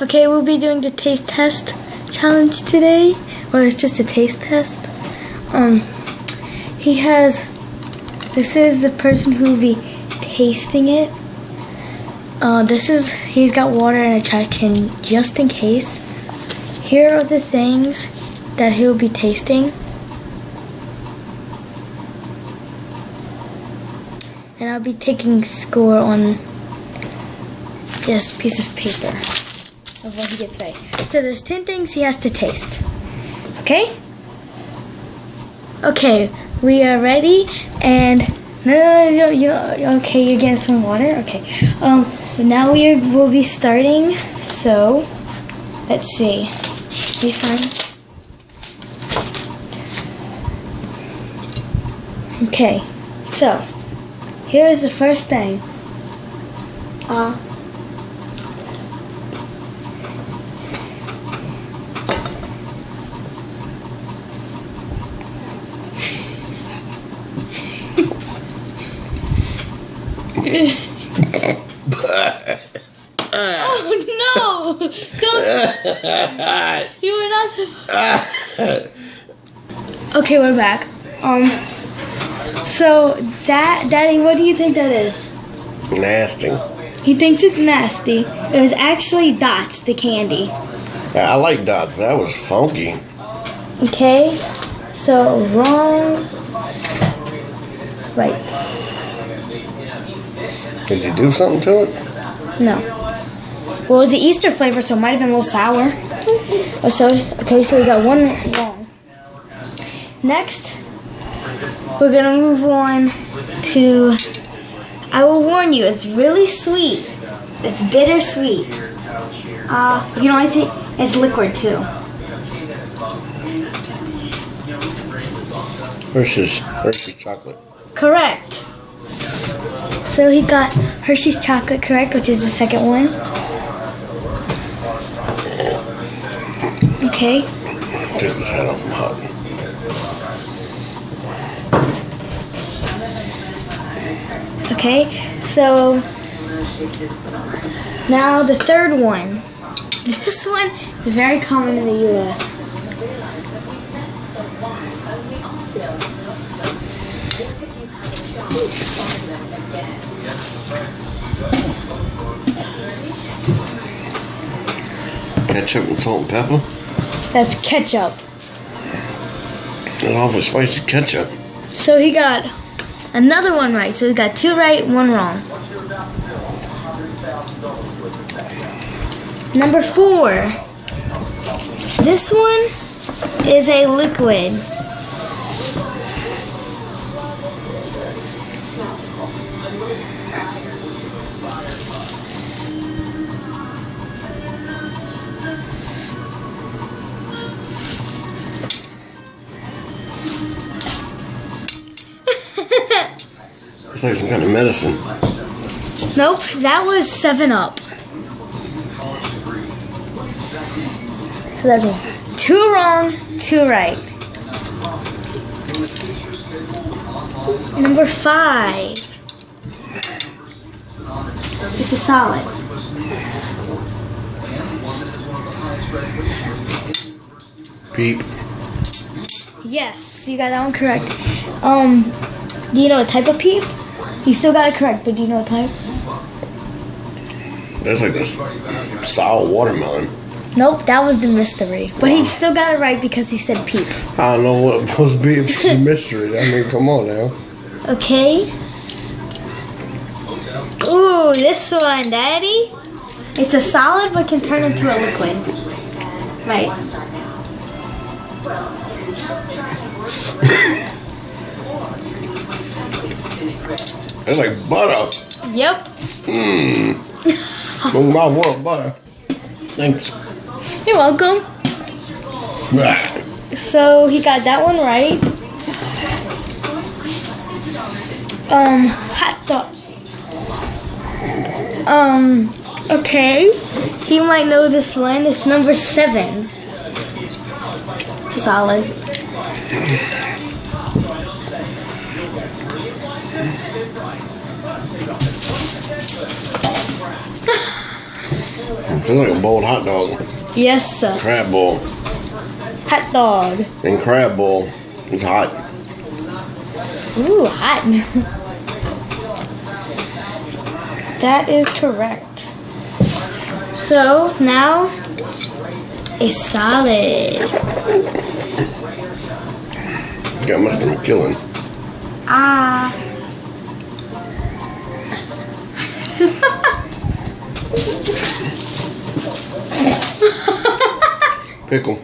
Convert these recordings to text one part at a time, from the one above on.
Okay, we'll be doing the taste test challenge today. Well, it's just a taste test. This is the person who will be tasting it. He's got water in a trash can just in case. Here are the things that he'll be tasting. And I'll be taking score on this piece of paper of what he gets right. So there's 10 things he has to taste. Okay? Okay, we are ready, and okay, you're getting some water. Okay, now we'll be starting. So let's see. Be fun. Okay, so here is the first thing. Oh no! Don't! You were not supposed. Okay, we're back. So Daddy, what do you think that is? Nasty. He thinks it's nasty. It was actually Dots, the candy. I like Dots, but that was funky. Okay, so wrong. Right. Did you do something to it? No. Well, it was the Easter flavor, so it might have been a little sour. Okay, so we got one wrong. Next, we're gonna move on to. I will warn you, it's really sweet. It's bittersweet. You know, I think it's liquid too. Hershey's chocolate. Correct. So he got Hershey's chocolate correct, which is the second one. Okay. Take his head off, I'm hot. Okay, so now the third one. This one is very common in the U.S. Ketchup and salt and pepper? That's ketchup. It's awfully spicy ketchup. So he got another one right. So he got 2 right, 1 wrong. Number 4. This one is a liquid. It's like some kind of medicine. Nope, that was 7-Up. So that's 2 wrong, 2 right. Number 5. It's a solid. Peep. Yes, you got that one correct. Do you know what type of peep? You still got it correct, but do you know what type? That's like this sour watermelon. Nope, that was the mystery. But he still got it right because he said peep. I don't know what it's supposed to be. It's a mystery. I mean, come on now. Okay. Ooh, this one, Daddy. It's a solid but can turn into a liquid. Right. It's like butter. Yep. My mouth full of butter. Thanks. You're welcome. So he got that one right. Hot dog. Okay. He might know this one. It's number 7. It's a solid. like a boiled hot dog. Yes, sir. Crab bowl. Hot dog. And crab bowl. It's hot. Ooh, hot. That is correct. So now a salad. Got my stomach killing. Ah. Pickle.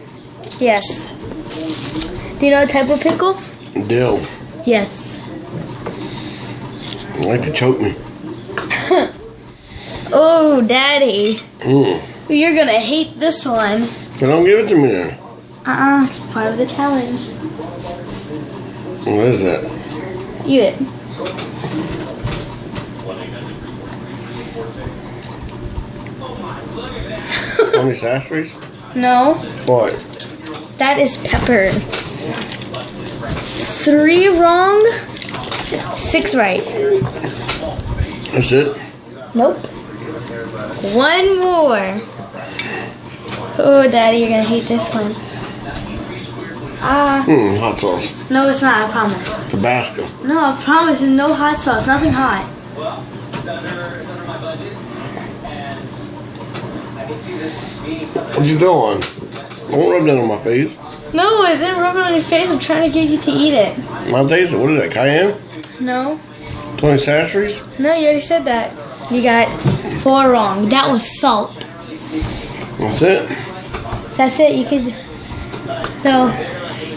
Yes. Do you know what type of pickle? Dill. Yes. You like to choke me. Oh, Daddy. Mm. You're gonna hate this one. Then don't give it to me then. It's part of the challenge. What is that? Eat it. Tony Sastri's? No, What? that is pepper. 3 wrong, 6 right. That's it? Nope. 1 more. Oh, Daddy, you're gonna hate this one. Hot sauce. No, it's not, I promise. Tabasco. No, I promise, there's no hot sauce, nothing hot. What you doing? Don't rub that on my face. No, I didn't rub it on your face, I'm trying to get you to eat it. My taste, what is that, cayenne? No, Tony Sastri's? no, you already said that. You got 4 wrong. That was salt. That's it? That's it, you could... So,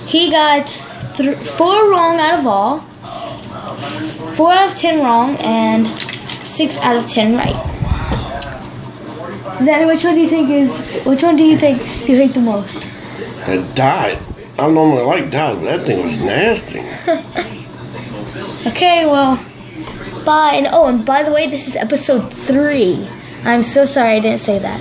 he got 4 wrong out of all, 4 out of 10 wrong, and 6 out of 10 right. Daddy, which one do you think you hate the most? That died. I don't normally like diet, but that thing was nasty. Okay, well, bye. And by the way, this is episode 3. I'm so sorry I didn't say that.